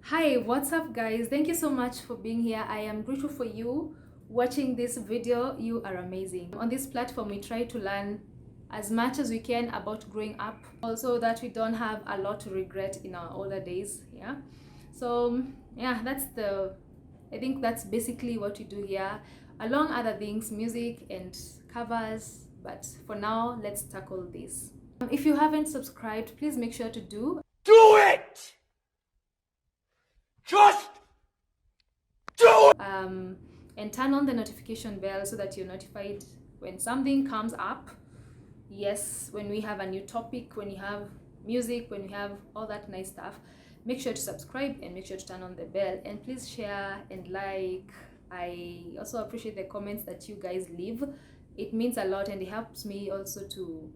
Hi, what's up guys? Thank you so much for being here. I am grateful for you watching this video. You are amazing. On this platform, we try to learn as much as we can about growing up, also that we don't have a lot to regret in our older days. Yeah. So yeah, I think that's basically what we do here, along other things, music and covers. But for now, let's tackle this. If you haven't subscribed, please make sure to do it! Just do it! And turn on the notification bell so that you're notified when something comes up. Yes, when we have a new topic, when you have music, when you have all that nice stuff. Make sure to subscribe and make sure to turn on the bell, and please share and like. I also appreciate the comments that you guys leave. It means a lot and it helps me also to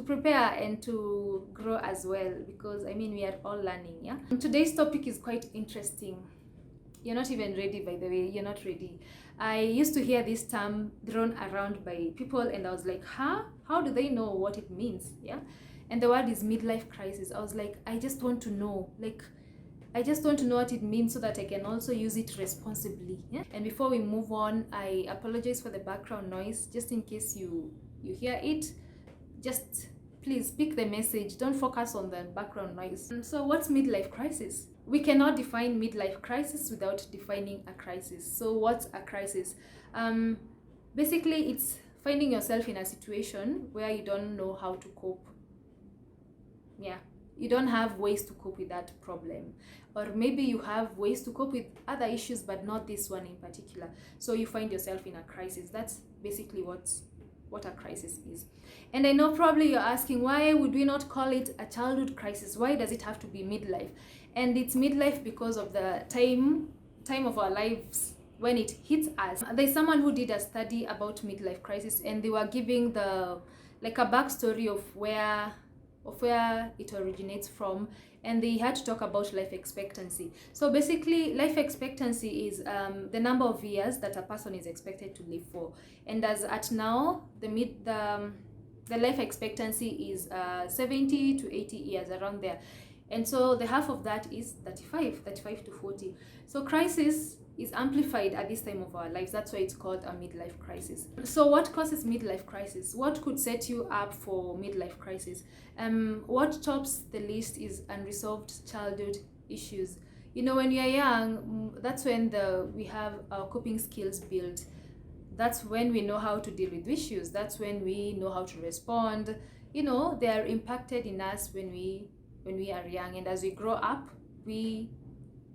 prepare and to grow as well, because I mean we are all learning. Yeah, today's topic is quite interesting. You're not even ready, by the way. You're not ready. I used to hear this term thrown around by people, and I was like, huh? How do they know what it means? Yeah. And the word is midlife crisis. I was like, I just want to know. I just want to know what it means so that I can also use it responsibly. Yeah. And before we move on, I apologize for the background noise, just in case you hear it. Just please pick the message. Don't focus on the background noise. So what's midlife crisis? We cannot define midlife crisis without defining a crisis. So what's a crisis? Basically, it's finding yourself in a situation where you don't know how to cope. Yeah, you don't have ways to cope with that problem, or maybe you have ways to cope with other issues but not this one in particular. So you find yourself in a crisis. That's basically what a crisis is. And I know probably you're asking, why would we not call it a childhood crisis? Why does it have to be midlife? And it's midlife because of the time of our lives when it hits us. There's someone who did a study about midlife crisis, and they were giving a backstory of where it originates from, and they had to talk about life expectancy. So basically, life expectancy is the number of years that a person is expected to live for. And as at now, the life expectancy is 70 to 80 years, around there. And so the half of that is 35 to 40. So crisis is amplified at this time of our lives. That's why it's called a midlife crisis. So what causes midlife crisis? What could set you up for midlife crisis? What tops the list is unresolved childhood issues. You know, when you're young, that's when we have our coping skills built. That's when we know how to deal with issues. That's when we know how to respond. You know, they are impacted in us when we are young, and as we grow up, we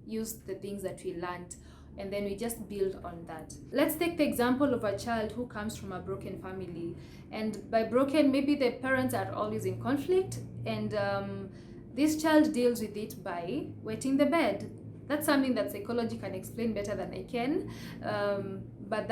use the things that we learned, and then we just build on that. Let's take the example of a child who comes from a broken family, and by broken, maybe the parents are always in conflict, and this child deals with it by wetting the bed. That's something that psychology can explain better than I can, but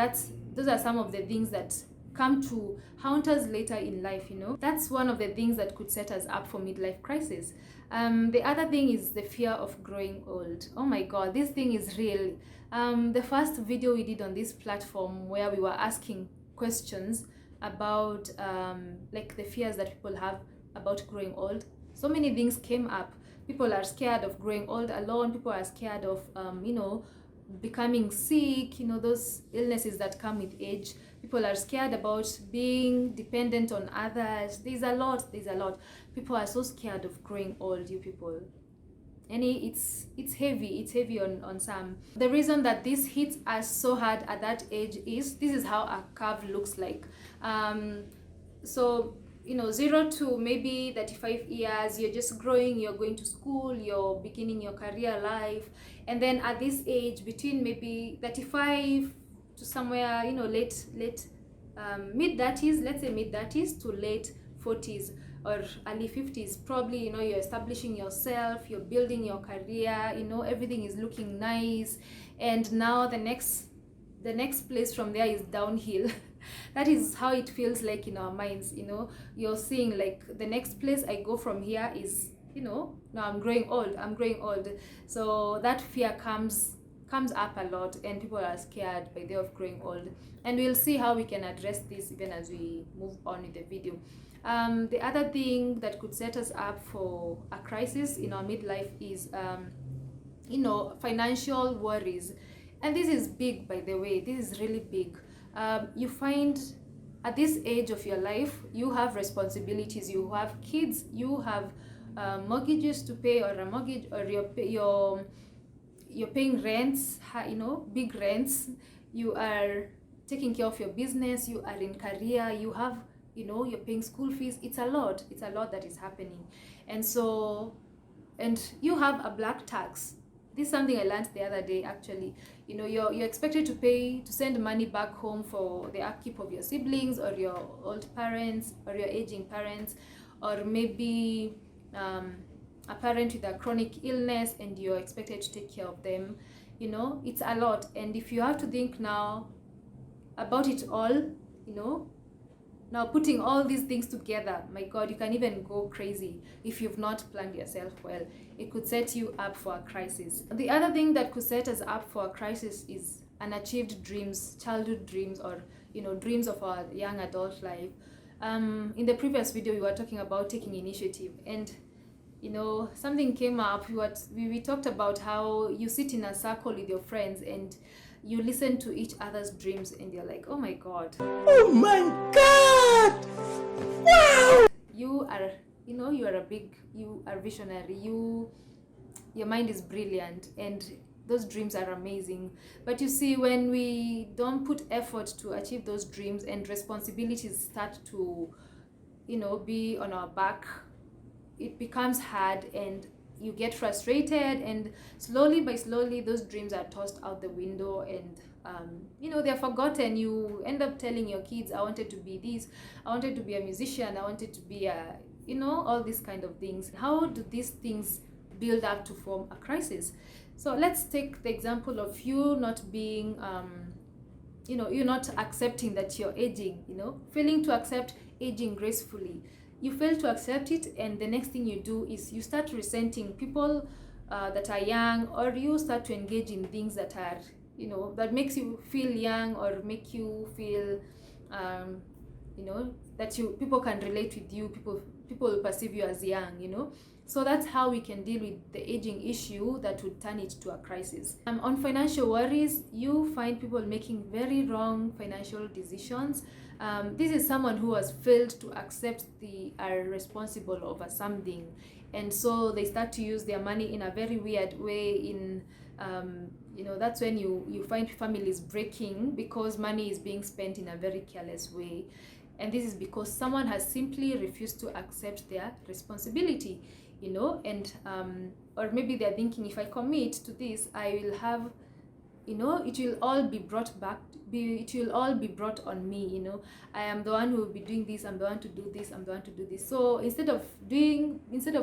those are some of the things that come to haunt us later in life. You know, that's one of the things that could set us up for midlife crisis. The other thing is the fear of growing old. Oh my god, this thing is real. The first video we did on this platform, where we were asking questions about the fears that people have about growing old, so many things came up. People are scared of growing old alone. People are scared of becoming sick, those illnesses that come with age. People are scared about being dependent on others. There's a lot. People are so scared of growing old, you people. And it's heavy on some. The reason that this hits us so hard at that age is this is how a curve looks like. So 0 to maybe 35 years, you're just growing, you're going to school, you're beginning your career life. And then at this age, between maybe 35 to somewhere, late mid-30s, let's say mid-30s to late 40s or early 50s, probably, you're establishing yourself, you're building your career, everything is looking nice. And now the next place from there is downhill. That is how it feels like in our minds. You're seeing like the next place I go from here is, now I'm growing old. So that fear comes up a lot, and people are scared by the idea of growing old. And we'll see how we can address this even as we move on with the video. The other thing that could set us up for a crisis in our midlife is financial worries. And this is big, by the way. This is really big. You find at this age of your life, you have responsibilities, you have kids, you have mortgages to pay, or a mortgage, or you're paying rents, big rents. You are taking care of your business, you are in career, you have, you're paying school fees. It's a lot that is happening. And you have a black tax. This is something I learned the other day, actually. You're expected to send money back home for the upkeep of your siblings, or your old parents, or your aging parents, or maybe a parent with a chronic illness, and you're expected to take care of them. It's a lot. And if you have to think now about it all, now putting all these things together, my God, you can even go crazy if you've not planned yourself well. It could set you up for a crisis. The other thing that could set us up for a crisis is unachieved dreams, childhood dreams, or dreams of our young adult life. In the previous video, we were talking about taking initiative, and something came up. We talked about how you sit in a circle with your friends and you listen to each other's dreams, and you're like, oh my God. Oh my God! Wow! You are visionary. Your mind is brilliant, and those dreams are amazing. But you see, when we don't put effort to achieve those dreams, and responsibilities start to, be on our back, it becomes hard, and you get frustrated, and slowly those dreams are tossed out the window, and they're forgotten. You end up telling your kids, I wanted to be this, I wanted to be a musician, I wanted to be all these kind of things. How do these things build up to form a crisis? So let's take the example of you not being you're not accepting that you're aging, failing to accept aging gracefully. You fail to accept it, and the next thing you do is you start resenting people that are young, or you start to engage in things that are, that makes you feel young, or make you feel, that people can relate with you, people perceive you as young, So that's how we can deal with the aging issue that would turn it to a crisis. On financial worries, you find people making very wrong financial decisions. This is someone who has failed to accept they are responsible over something, and so they start to use their money in a very weird way. That's when you find families breaking, because money is being spent in a very careless way, and this is because someone has simply refused to accept their responsibility. Or maybe they're thinking, if I commit to this, I will have, it will all be brought on me. I am the one who will be doing this, I'm the one to do this, I'm the one to do this. So instead of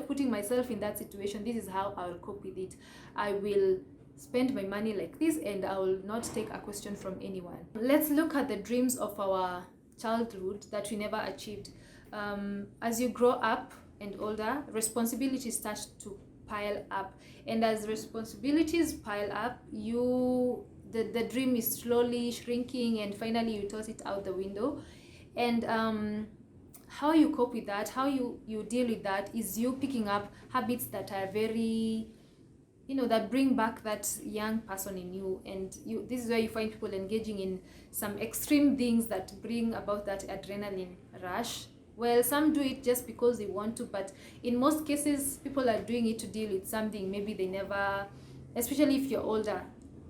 putting myself in that situation, this is how I will cope with it. I will spend my money like this, and I will not take a question from anyone. Let's look at the dreams of our childhood that we never achieved. As you grow up and older, responsibilities start to pile up, and as responsibilities pile up, the dream is slowly shrinking, and finally you toss it out the window. And how you cope with that, how you deal with that, is you picking up habits that are very, that bring back that young person in you. And this is where you find people engaging in some extreme things that bring about that adrenaline rush. Well, some do it just because they want to, but in most cases, people are doing it to deal with something maybe they never, especially if you're older,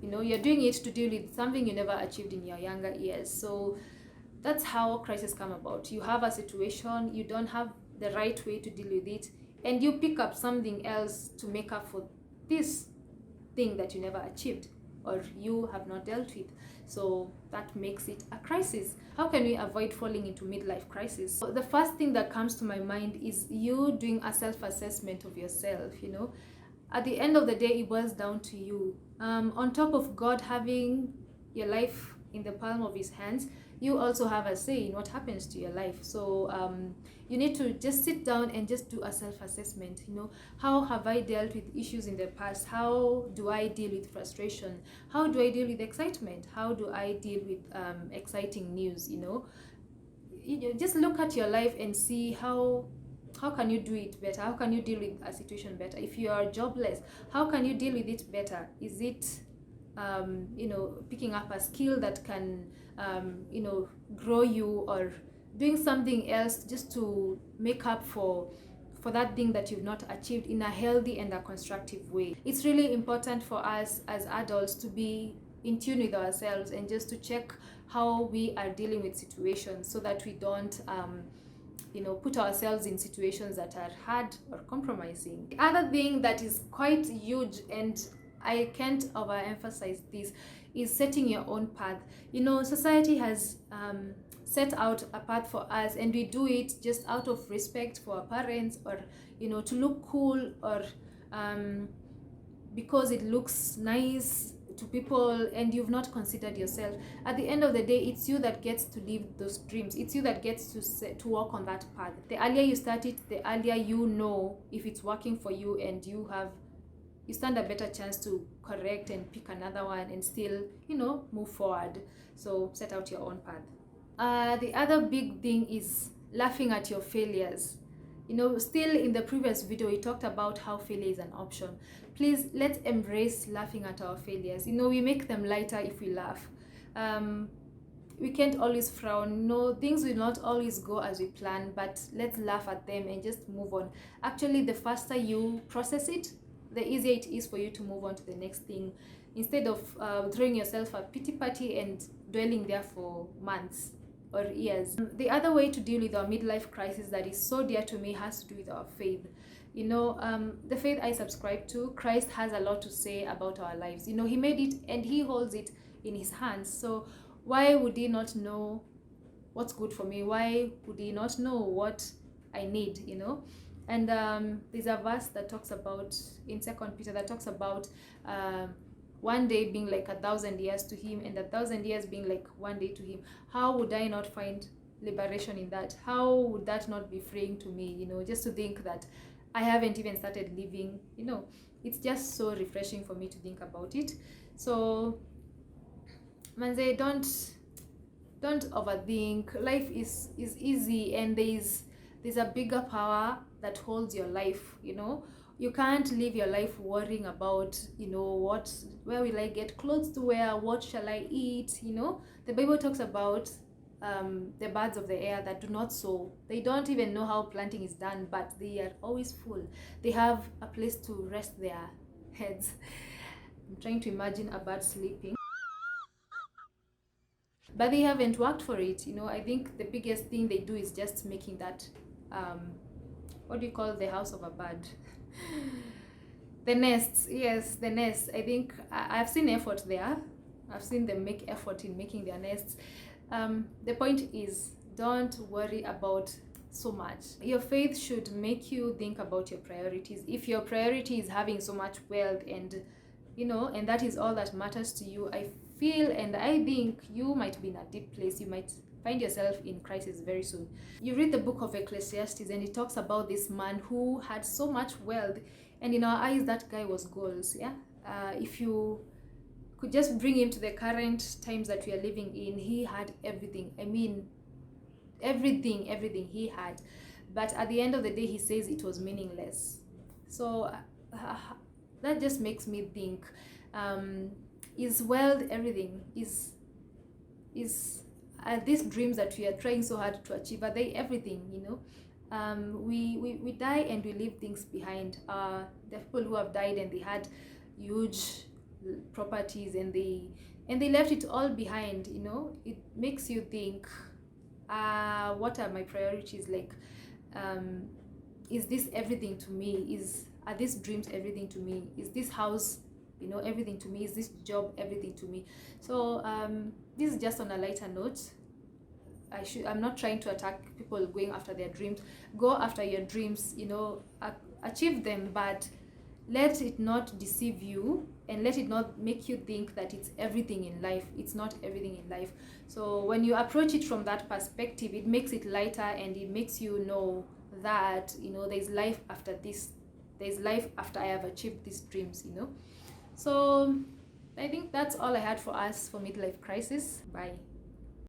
you're doing it to deal with something you never achieved in your younger years. So that's how crises come about. You have a situation, you don't have the right way to deal with it, and you pick up something else to make up for this thing that you never achieved or you have not dealt with. So that makes it a crisis. How can we avoid falling into midlife crisis? So the first thing that comes to my mind is you doing a self-assessment of yourself. At the end of the day, it boils down to you. On top of God having your life in the palm of his hands, you also have a say in what happens to your life. So you need to just sit down and just do a self-assessment. How have I dealt with issues in the past? How do I deal with frustration? How do I deal with excitement? How do I deal with exciting news? Just look at your life and see how how can you do it better? How can you deal with a situation better? If you are jobless, how can you deal with it better? Is it picking up a skill that can grow you, or doing something else just to make up for that thing that you've not achieved in a healthy and a constructive way? It's really important for us as adults to be in tune with ourselves and just to check how we are dealing with situations, so that we don't put ourselves in situations that are hard or compromising. The other thing that is quite huge, and I can't overemphasize this, is setting your own path. Society has set out a path for us, and we do it just out of respect for our parents, or to look cool, or because it looks nice to people, and you've not considered yourself. At the end of the day, it's you that gets to live those dreams. It's you that gets to walk on that path. The earlier you start it, the earlier you know if it's working for you, and you stand a better chance to correct and pick another one and still move forward. So set out your own path. The other big thing is laughing at your failures. Still in the previous video, we talked about how failure is an option. Please, let's embrace laughing at our failures. We make them lighter if we laugh. We can't always frown. Things will not always go as we plan, but let's laugh at them and just move on. Actually, the faster you process it, the easier it is for you to move on to the next thing, instead of throwing yourself a pity party and dwelling there for months or years. The other way to deal with our midlife crisis that is so dear to me has to do with our faith. The faith I subscribe to, Christ has a lot to say about our lives. He made it and he holds it in his hands. So why would he not know what's good for me? Why would he not know what I need? And there's a verse that talks about, in 2 Peter, that talks about one day being like 1,000 years to him, and 1,000 years being like one day to him. How would I not find liberation in that? How would that not be freeing to me? Just to think that I haven't even started living. It's just so refreshing for me to think about it. So manze, don't overthink. Life is easy, and there's a bigger power that holds your life. You can't live your life worrying about where will I get clothes to wear, what shall I eat. The Bible talks about the birds of the air that do not sow. They don't even know how planting is done, but they are always full. They have a place to rest their heads. I'm trying to imagine a bird sleeping, but they haven't worked for it. I think the biggest thing they do is just making that what do you call the house of a bird? The nests. Yes, the nests. I think I've seen effort there. I've seen them make effort in making their nests. The point is, don't worry about so much. Your faith should make you think about your priorities. If your priority is having so much wealth, and and that is all that matters to you, I feel and I think you might be in a deep place. You might find yourself in crisis very soon. You read the book of Ecclesiastes, and it talks about this man who had so much wealth, and in our eyes that guy was goals. If you could just bring him to the current times that we are living in, he had everything. I mean, everything he had, but at the end of the day, he says it was meaningless. So that just makes me think, is wealth everything? Is these dreams that we are trying so hard to achieve, are they everything? We die and we leave things behind. The people who have died and they had huge properties, and they left it all behind. It makes you think, what are my priorities? Like, is this everything to me? Are these dreams everything to me? Is this house everything to me? Is this job everything to me? So this is just on a lighter note. I'm not trying to attack people going after their dreams. Go after your dreams, achieve them, but let it not deceive you, and let it not make you think that it's everything in life. It's not everything in life. So when you approach it from that perspective, it makes it lighter, and it makes you know that there's life after this. There's life after I have achieved these dreams. So I think that's all I had for us for midlife crisis. Bye.